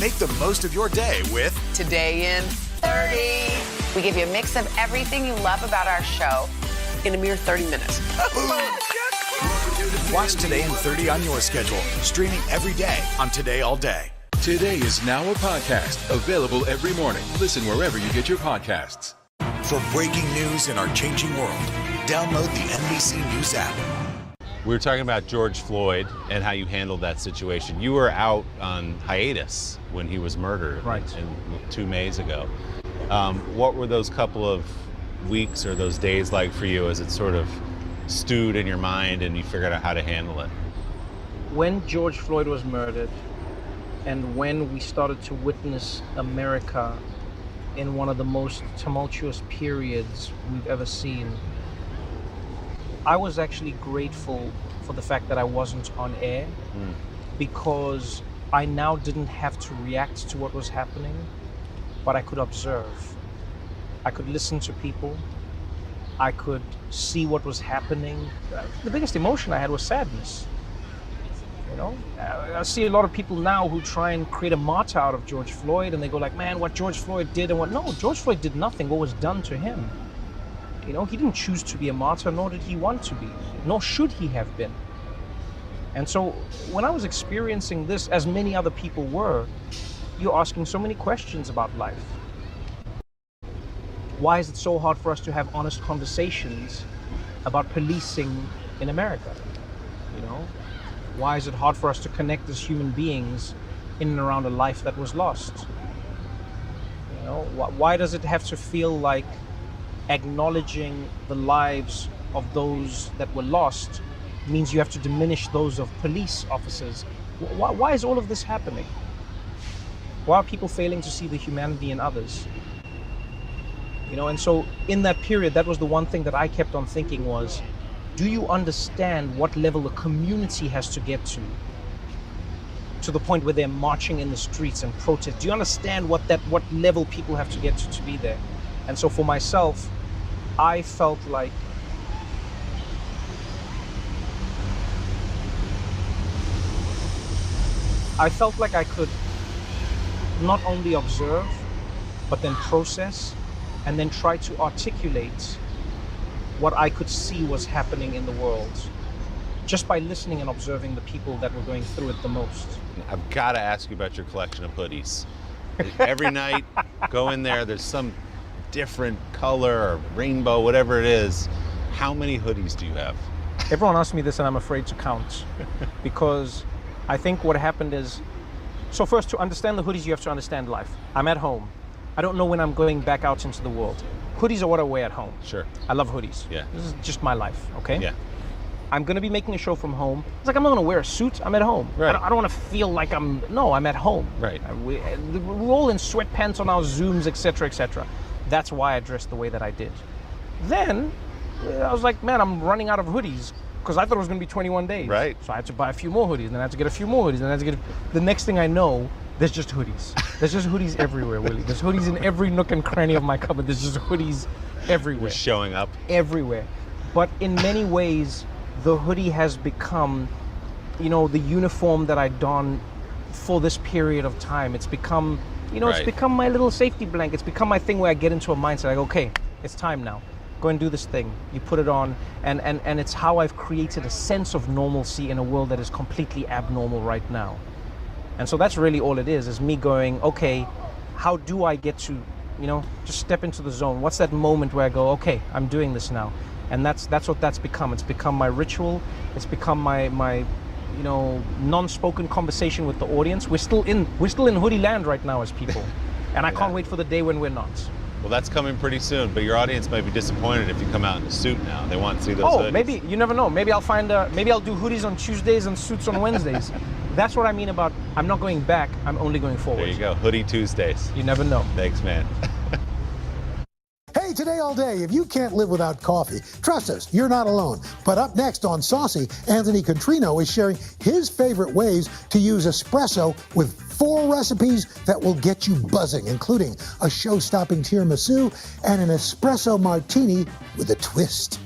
S2: Make the most of your day with
S1: Today in 30. We give you a mix of everything you love about our show in a mere 30 minutes.
S2: Watch Today in 30 on your schedule, streaming every day on Today All Day.
S6: Today is now a podcast, available every morning. Listen wherever you get your podcasts.
S2: For breaking news in our changing world, download the NBC News app.
S10: We were talking about George Floyd and how you handled that situation. You were out on hiatus when he was murdered,
S11: right,
S10: 2 Mays ago. What were those couple of weeks or those days like for you as it sort of stewed in your mind and you figured out how to handle it?
S11: When George Floyd was murdered, and when we started to witness America in one of the most tumultuous periods we've ever seen, I was actually grateful for the fact that I wasn't on air, because I now didn't have to react to what was happening, but I could observe. I could listen to people. I could see what was happening. The biggest emotion I had was sadness. You know, I see a lot of people now who try and create a martyr out of George Floyd, and they go like, man, what George Floyd did and what. No, George Floyd did nothing. What was done to him? You know, he didn't choose to be a martyr, nor did he want to be, nor should he have been. And so when I was experiencing this, as many other people were, you're asking so many questions about life. Why is it so hard for us to have honest conversations about policing in America? You know, why is it hard for us to connect as human beings in and around a life that was lost? You know, why does it have to feel like acknowledging the lives of those that were lost means you have to diminish those of police officers? Why is all of this happening? Why are people failing to see the humanity in others? You know, and so in that period, that was the one thing that I kept on thinking was, do you understand what level the community has to get to the point where they're marching in the streets and protest? Do you understand what level people have to get to be there? And so for myself, I felt like I could not only observe, but then process, and then try to articulate what I could see was happening in the world, just by listening and observing the people that were going through it the most.
S10: I've got to ask you about your collection of hoodies. Every night, go in there, there's some different color or rainbow, whatever it is. How many hoodies do you have?
S11: Everyone asks me this and I'm afraid to count, because I think what happened is, so first, to understand the hoodies, you have to understand life. I'm at home. I don't know when I'm going back out into the world. Hoodies are what I wear at home.
S10: Sure.
S11: I love hoodies.
S10: Yeah.
S11: This is just my life, okay?
S10: Yeah.
S11: I'm gonna be making a show from home. It's like, I'm not gonna wear a suit, I'm at home.
S10: Right.
S11: I don't wanna feel like I'm at home.
S10: Right.
S11: We're all in sweatpants on our Zooms, etc., etc. That's why I dressed the way that I did. Then, I was like, man, I'm running out of hoodies, because I thought it was gonna be 21 days.
S10: Right.
S11: So I had to buy a few more hoodies, and then I had to get a few more hoodies, and then I had to get the next thing I know, there's just hoodies. There's just hoodies everywhere, Willie. There's hoodies in every nook and cranny of my cupboard. There's just hoodies everywhere.
S10: Just showing up.
S11: Everywhere. But in many ways, the hoodie has become, you know, the uniform that I don for this period of time. It's become, you know,
S10: Right.
S11: It's become my little safety blanket. It's become my thing where I get into a mindset. I go, okay, it's time now. Go and do this thing. You put it on, and it's how I've created a sense of normalcy in a world that is completely abnormal right now. And so that's really all it is me going, okay, how do I get to, you know, just step into the zone? What's that moment where I go, okay, I'm doing this now? And that's what that's become. It's become my ritual. It's become my you know, non-spoken conversation with the audience. We're still in hoodie land right now as people. And I can't wait for the day when we're not.
S10: Well, that's coming pretty soon, but your audience might be disappointed if you come out in a suit now. They want to see those hoodies.
S11: Maybe, you never know. Maybe I'll do hoodies on Tuesdays and suits on Wednesdays. That's what I mean about, I'm not going back, I'm only going forward.
S10: There you go, Hoodie Tuesdays.
S11: You never know.
S10: Thanks, man.
S3: Hey, Today All Day, if you can't live without coffee, trust us, you're not alone. But up next on Saucy, Anthony Contrino is sharing his favorite ways to use espresso with 4 recipes that will get you buzzing, including a show-stopping tiramisu and an espresso martini with a twist.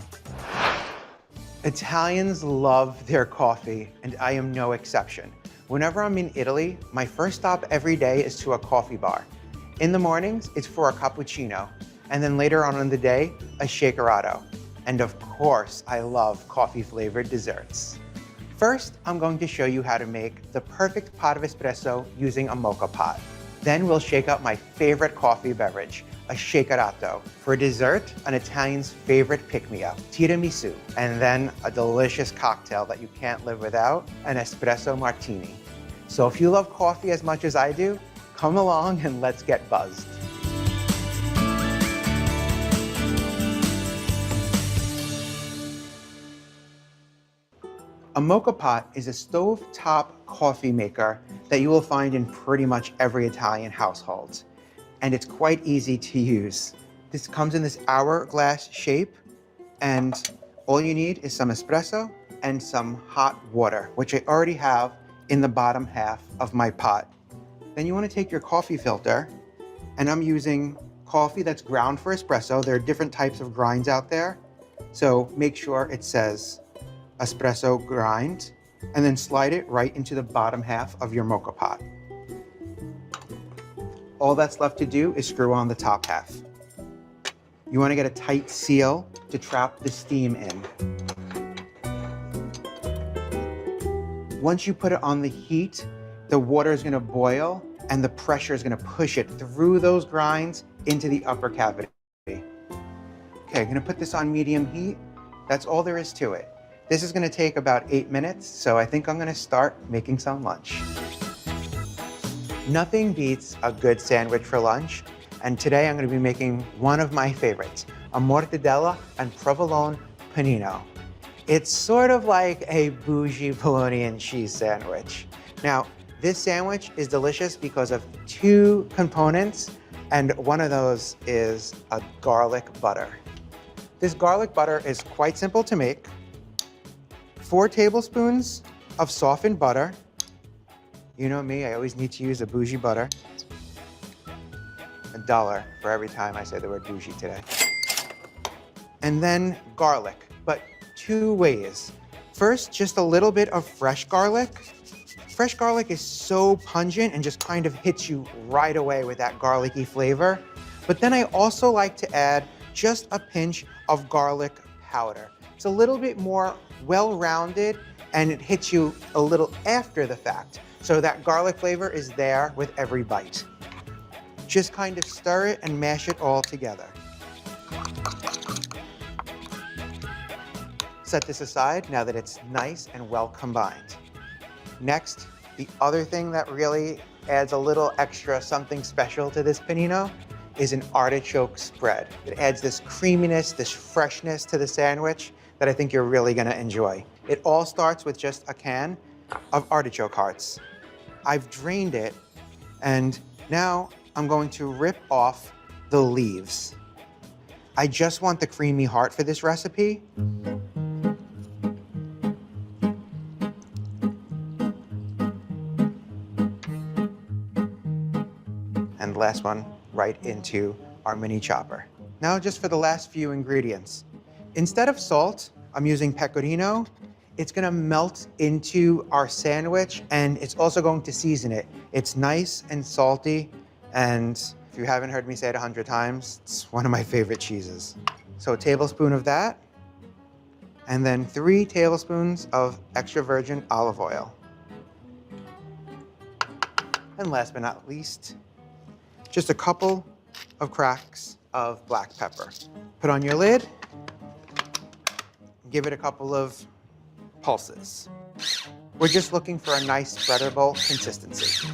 S16: Italians love their coffee, and I am no exception. Whenever I'm in Italy, my first stop every day is to a coffee bar. In the mornings, it's for a cappuccino, and then later on in the day, a shakerato. And of course, I love coffee-flavored desserts. First, I'm going to show you how to make the perfect pot of espresso using a mocha pot. Then we'll shake up my favorite coffee beverage, a shakerato. For dessert, an Italian's favorite pick-me-up, tiramisu. And then a delicious cocktail that you can't live without, an espresso martini. So if you love coffee as much as I do, come along and let's get buzzed. A mocha pot is a stove-top coffee maker that you will find in pretty much every Italian household. And it's quite easy to use. This comes in this hourglass shape, and all you need is some espresso and some hot water, which I already have in the bottom half of my pot. Then you want to take your coffee filter, and I'm using coffee that's ground for espresso. There are different types of grinds out there, so make sure it says espresso grind, and then slide it right into the bottom half of your mocha pot. All that's left to do is screw on the top half. You want to get a tight seal to trap the steam in. Once you put it on the heat, the water is going to boil and the pressure is going to push it through those grinds into the upper cavity. Okay, I'm going to put this on medium heat. That's all there is to it. This is going to take about 8 minutes, so I think I'm going to start making some lunch. Nothing beats a good sandwich for lunch, and today I'm going to be making one of my favorites, a mortadella and provolone panino. It's sort of like a bougie bologna and cheese sandwich. Now, this sandwich is delicious because of 2 components, and one of those is a garlic butter. This garlic butter is quite simple to make. 4 tablespoons of softened butter. You know me, I always need to use a bougie butter. $1 for every time I say the word bougie today. And then garlic, but 2 ways. First, just a little bit of fresh garlic. Fresh garlic is so pungent and just kind of hits you right away with that garlicky flavor. But then I also like to add just a pinch of garlic powder. It's a little bit more well-rounded and it hits you a little after the fact. So that garlic flavor is there with every bite. Just kind of stir it and mash it all together. Set this aside now that it's nice and well combined. Next, the other thing that really adds a little extra something special to this panino is an artichoke spread. It adds this creaminess, this freshness to the sandwich that I think you're really gonna enjoy. It all starts with just a can of artichoke hearts. I've drained it, and now I'm going to rip off the leaves. I just want the creamy heart for this recipe. And last one, right into our mini chopper. Now just for the last few ingredients. Instead of salt, I'm using pecorino. It's gonna melt into our sandwich, and it's also going to season it. It's nice and salty, and if you haven't heard me say it 100 times, it's one of my favorite cheeses. So a tablespoon of that, and then 3 tablespoons of extra virgin olive oil. And last but not least, just a couple of cracks of black pepper. Put on your lid, give it a couple of pulses. We're just looking for a nice spreadable consistency.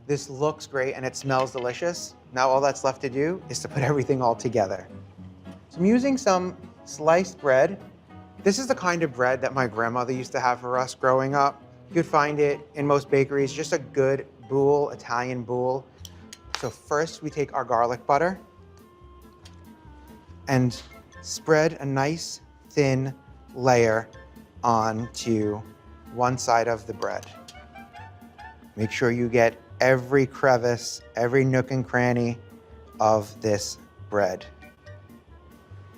S16: This looks great and it smells delicious. Now all that's left to do is to put everything all together. So I'm using some sliced bread. This is the kind of bread that my grandmother used to have for us growing up. You could find it in most bakeries, just a good boule, Italian boule. So first we take our garlic butter and spread a nice thin layer onto one side of the bread. Make sure you get every crevice, every nook and cranny of this bread.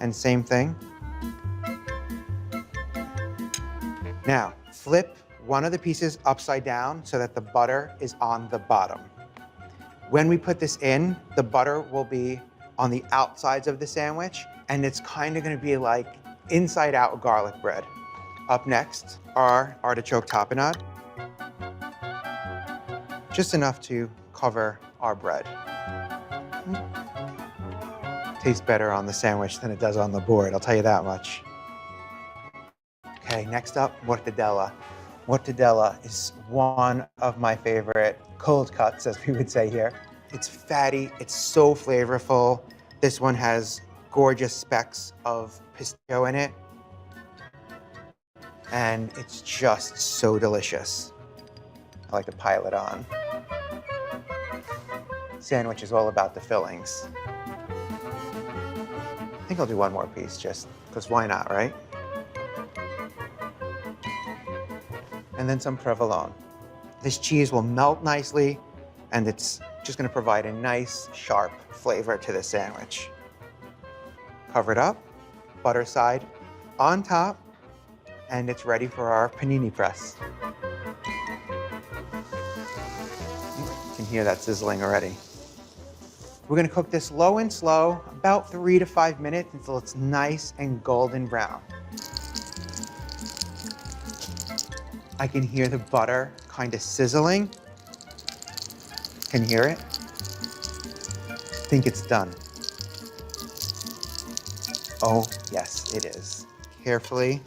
S16: And same thing. Now, flip one of the pieces upside down so that the butter is on the bottom. When we put this in, the butter will be on the outsides of the sandwich, and it's kind of gonna be like inside out garlic bread. Up next, our artichoke tapenade. Just enough to cover our bread. Tastes better on the sandwich than it does on the board, I'll tell you that much. Okay, next up, mortadella. Mortadella is one of my favorite cold cuts, as we would say here. It's fatty, it's so flavorful. This one has gorgeous specks of pistachio in it. And it's just so delicious. I like to pile it on. Sandwich is all about the fillings. I think I'll do one more piece just because why not, right? And then some provolone. This cheese will melt nicely and it's just gonna provide a nice, sharp flavor to the sandwich. Cover it up, butter side on top, and it's ready for our panini press. You can hear that sizzling already. We're gonna cook this low and slow, about 3 to 5 minutes until it's nice and golden brown. I can hear the butter kind of sizzling. Can you hear it? I think it's done. Oh, yes, it is. Carefully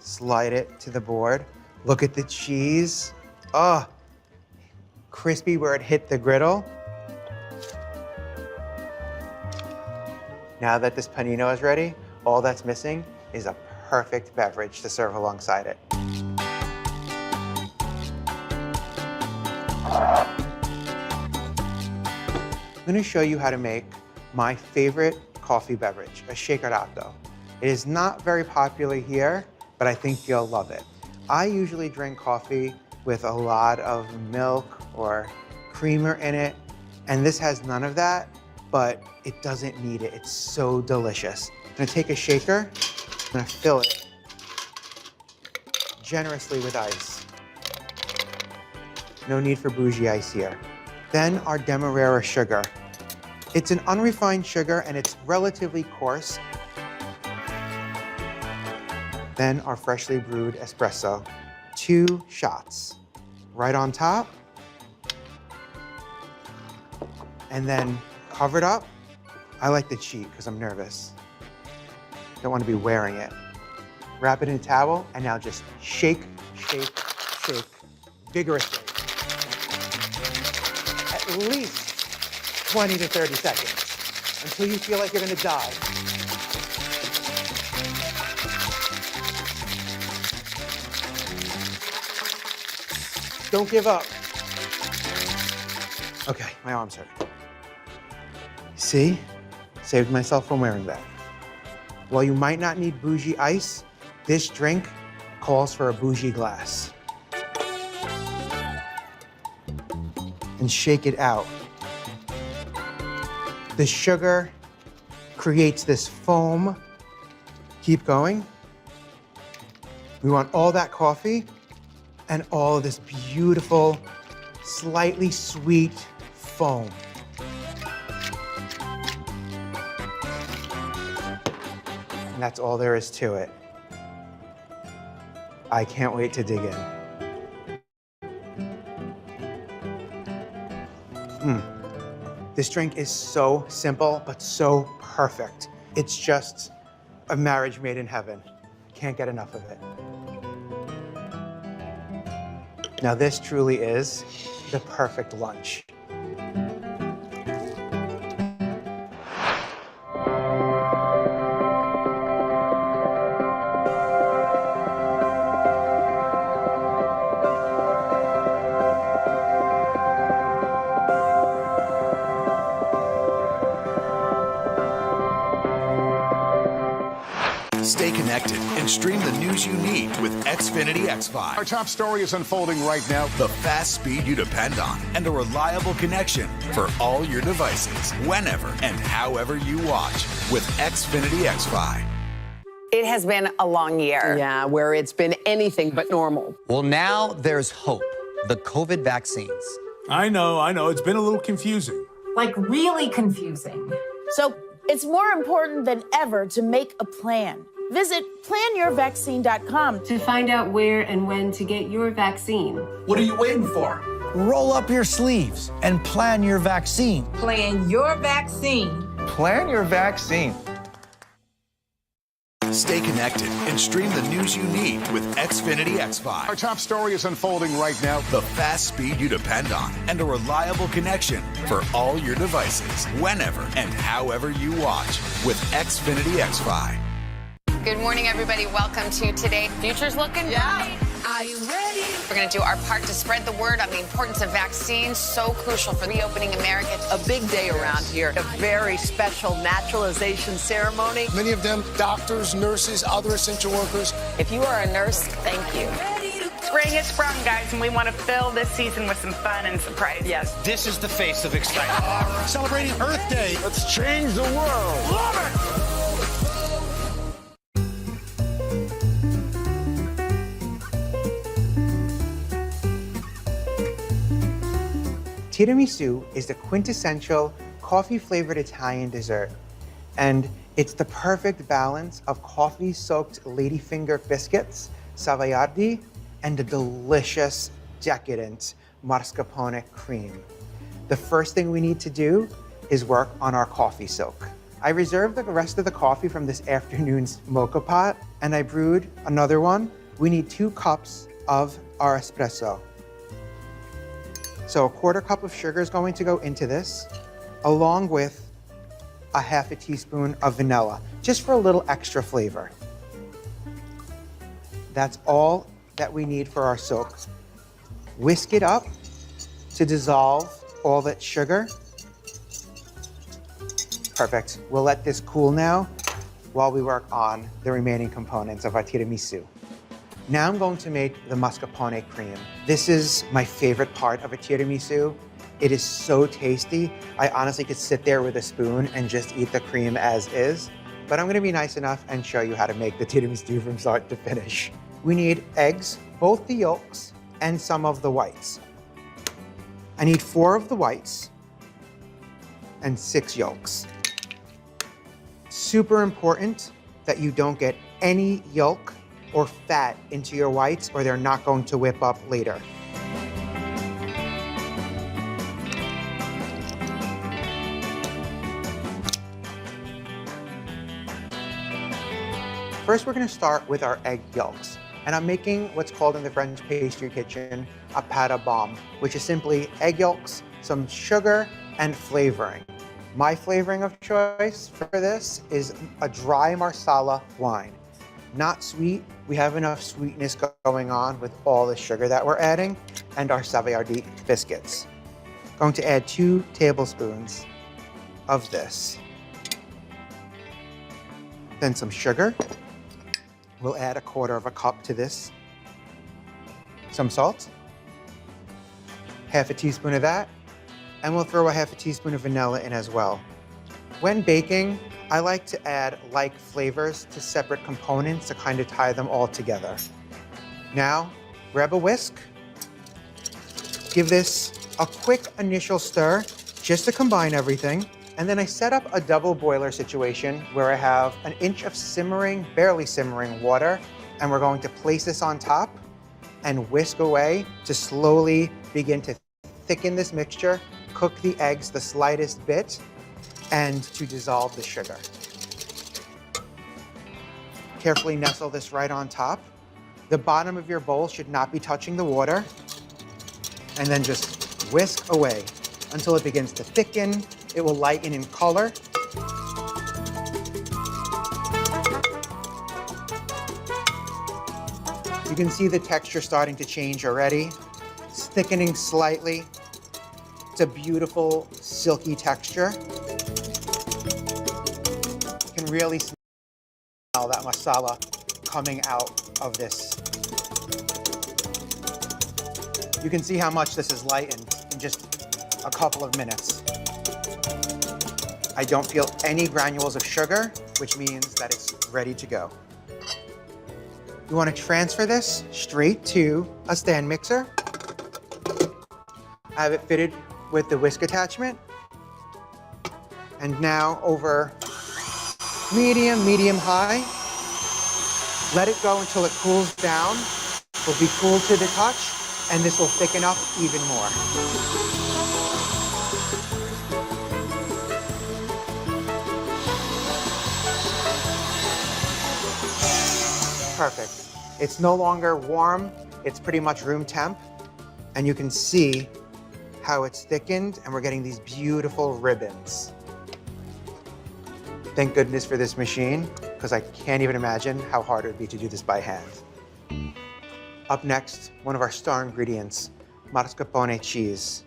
S16: slide it to the board. Look at the cheese. Oh, crispy where it hit the griddle. Now that this panino is ready, all that's missing is a perfect beverage to serve alongside it. I'm going to show you how to make my favorite coffee beverage, a shakerato. It is not very popular here, but I think you'll love it. I usually drink coffee with a lot of milk or creamer in it, and this has none of that, but it doesn't need it. It's so delicious. I'm going to take a shaker, I'm going to fill it generously with ice. No need for bougie ice here. Then our Demerara sugar. It's an unrefined sugar and it's relatively coarse. Then our freshly brewed espresso. 2 shots right on top. And then cover it up. I like to cheat because I'm nervous. Don't want to be wearing it. Wrap it in a towel and now just shake, shake, shake vigorously. At least 20 to 30 seconds until you feel like you're gonna die. Don't give up. Okay, my arms hurt. See? Saved myself from wearing that. While you might not need bougie ice, this drink calls for a bougie glass. And shake it out. The sugar creates this foam. Keep going. We want all that coffee and all of this beautiful, slightly sweet foam. And that's all there is to it. I can't wait to dig in. This drink is so simple, but so perfect. It's just a marriage made in heaven. Can't get enough of it. Now this truly is the perfect lunch.
S2: Stay connected and stream the news you need with Xfinity X5.
S13: Our top story is unfolding right now.
S2: The fast speed you depend on and a reliable connection for all your devices, whenever and however you watch with Xfinity X5.
S17: It has been a long year.
S12: Yeah, where it's been anything but normal.
S18: Well, now there's hope. The COVID vaccines.
S19: I know. It's been a little confusing.
S20: Like really confusing.
S21: So it's more important than ever to make a plan. Visit planyourvaccine.com
S22: to find out where and when to get your vaccine.
S19: What are you waiting for?
S18: Roll up your sleeves and plan your vaccine.
S20: Plan your vaccine.
S18: Plan your vaccine.
S2: Stay connected and stream the news you need with Xfinity X5.
S13: Our top story is unfolding right now.
S2: The fast speed you depend on and a reliable connection for all your devices, whenever and however you watch with Xfinity X5.
S1: Good morning, everybody. Welcome to Today. Future's looking bright. Are you ready? We're going to do our part to spread the word on the importance of vaccines, so crucial for reopening America.
S12: A big day around here, a very special naturalization ceremony.
S8: Many of them doctors, nurses, other essential workers.
S17: If you are a nurse, thank you.
S7: Spring has sprung, guys, and we want to fill this season with some fun and surprise.
S12: Yes.
S19: This is the face of excitement. Celebrating Earth Day.
S8: Let's change the world.
S19: Love it!
S16: Tiramisu is the quintessential coffee-flavored Italian dessert, and it's the perfect balance of coffee-soaked ladyfinger biscuits, savoiardi, and the delicious, decadent mascarpone cream. The first thing we need to do is work on our coffee soak. I reserved the rest of the coffee from this afternoon's mocha pot, and I brewed another one. We need 2 cups of our espresso. So a 1/4 cup of sugar is going to go into this, along with a 1/2 teaspoon of vanilla, just for a little extra flavor. That's all that we need for our soak. Whisk it up to dissolve all that sugar. Perfect. We'll let this cool now while we work on the remaining components of our tiramisu. Now I'm going to make the mascarpone cream. This is my favorite part of a tiramisu. It is so tasty. I honestly could sit there with a spoon and just eat the cream as is, but I'm gonna be nice enough and show you how to make the tiramisu from start to finish. We need eggs, both the yolks and some of the whites. I need 4 of the whites and 6 yolks. Super important that you don't get any yolk or fat into your whites, or they're not going to whip up later. First, we're gonna start with our egg yolks. And I'm making what's called in the French pastry kitchen a pâte à bombe, which is simply egg yolks, some sugar, and flavoring. My flavoring of choice for this is a dry Marsala wine. Not sweet. We have enough sweetness going on with all the sugar that we're adding and our savoiardi biscuits. Going to add 2 tablespoons of this. Then some sugar. We'll add a 1/4 cup to this. Some salt. 1/2 teaspoon of that. And we'll throw a 1/2 teaspoon of vanilla in as well. When baking, I like to add like flavors to separate components to kind of tie them all together. Now, grab a whisk. Give this a quick initial stir just to combine everything. And then I set up a double boiler situation where I have 1 inch of simmering, barely simmering water, and we're going to place this on top and whisk away to slowly begin to thicken this mixture, cook the eggs the slightest bit, and to dissolve the sugar. Carefully nestle this right on top. The bottom of your bowl should not be touching the water. And then just whisk away until it begins to thicken. It will lighten in color. You can see the texture starting to change already. It's thickening slightly. It's a beautiful, silky texture. You can really smell that masala coming out of this. You can see how much this is lightened in just a couple of minutes. I don't feel any granules of sugar, which means that it's ready to go. You want to transfer this straight to a stand mixer. I have it fitted with the whisk attachment. And now over medium high. Let it go until it cools down. It will be cool to the touch, and this will thicken up even more. perfect. It's no longer warm, it's pretty much room temp. And you can see how it's thickened and we're getting these beautiful ribbons. Thank goodness for this machine, because I can't even imagine how hard it would be to do this by hand. Up next, one of our star ingredients, mascarpone cheese.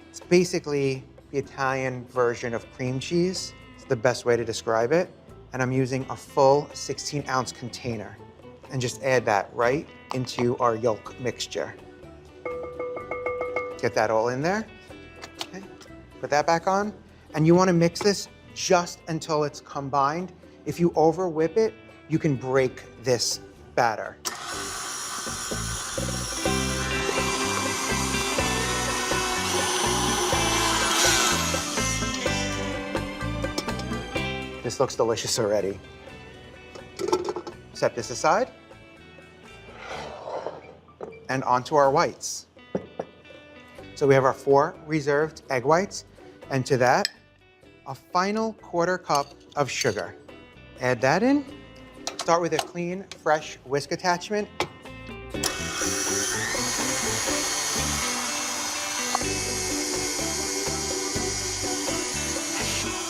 S16: It's basically the Italian version of cream cheese. It's the best way to describe it. And I'm using a full 16-ounce container. And just add that right into our yolk mixture. Get that all in there. Okay. Put that back on. And you want to mix this just until it's combined. If you over whip it, you can break this batter. This looks delicious already. Set this aside. And onto our whites. So we have our 4 reserved egg whites, and to that, a final 1/4 cup of sugar. Add that in. Start with a clean, fresh whisk attachment.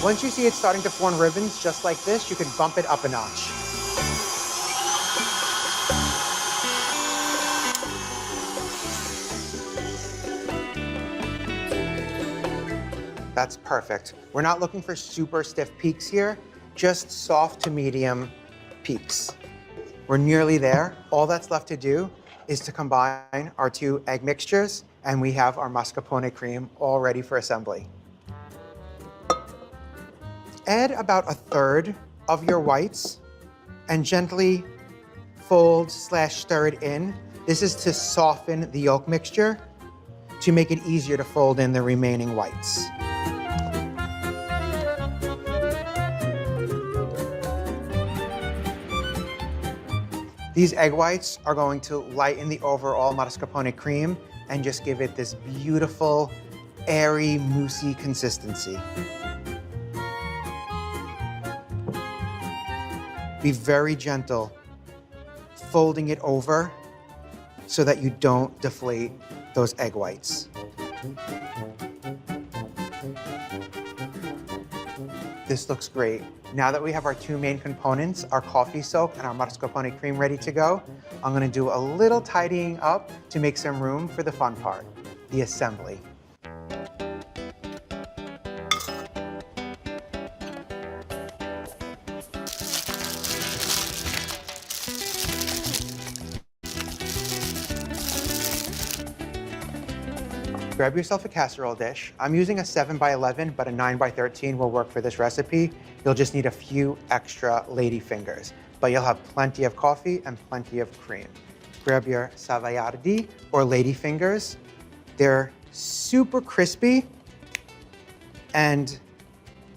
S16: Once you see it starting to form ribbons just like this, you can bump it up a notch. That's perfect. We're not looking for super stiff peaks here, just soft to medium peaks. We're nearly there. All that's left to do is to combine our 2 egg mixtures, and we have our mascarpone cream all ready for assembly. Add about 1/3 of your whites and gently fold/stir it in. This is to soften the yolk mixture to make it easier to fold in the remaining whites. These egg whites are going to lighten the overall mascarpone cream and just give it this beautiful, airy, moussey consistency. Be very gentle, folding it over so that you don't deflate those egg whites. This looks great. Now that we have our 2 main components, our coffee soak and our mascarpone cream ready to go, I'm gonna do a little tidying up to make some room for the fun part, the assembly. Grab yourself a casserole dish. I'm using a 7x11, but a 9x13 will work for this recipe. You'll just need a few extra lady fingers, but you'll have plenty of coffee and plenty of cream. Grab your savoiardi or lady fingers. They're super crispy and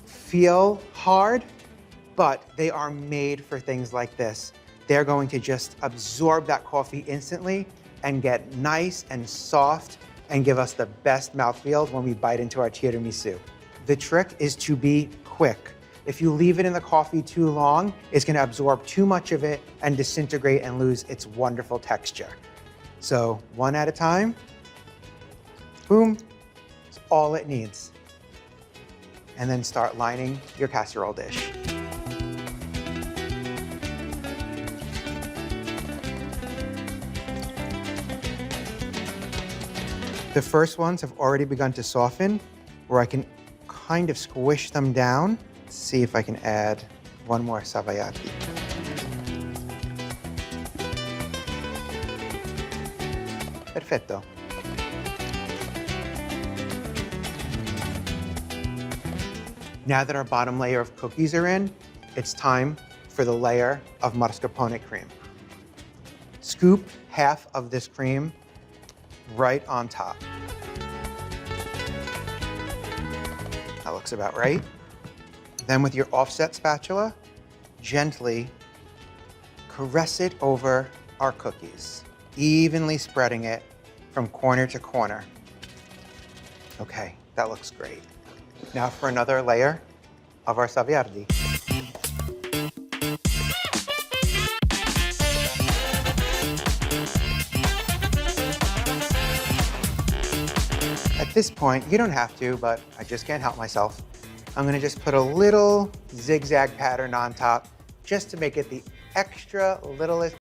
S16: feel hard, but they are made for things like this. They're going to just absorb that coffee instantly and get nice and soft and give us the best mouthfeel when we bite into our tiramisu. The trick is to be quick. If you leave it in the coffee too long, it's gonna absorb too much of it and disintegrate and lose its wonderful texture. So 1 at a time, boom, it's all it needs. And then start lining your casserole dish. The first ones have already begun to soften, where I can kind of squish them down. Let's see if I can add 1 more savoiardi. Perfetto. Now that our bottom layer of cookies are in, it's time for the layer of mascarpone cream. Scoop half of this cream right on top. That looks about right. Then with your offset spatula, gently caress it over our cookies, evenly spreading it from corner to corner. Okay, that looks great. Now for another layer of our savoiardi. At this point, you don't have to, but I just can't help myself. I'm gonna just put a little zigzag pattern on top just to make it the extra littlest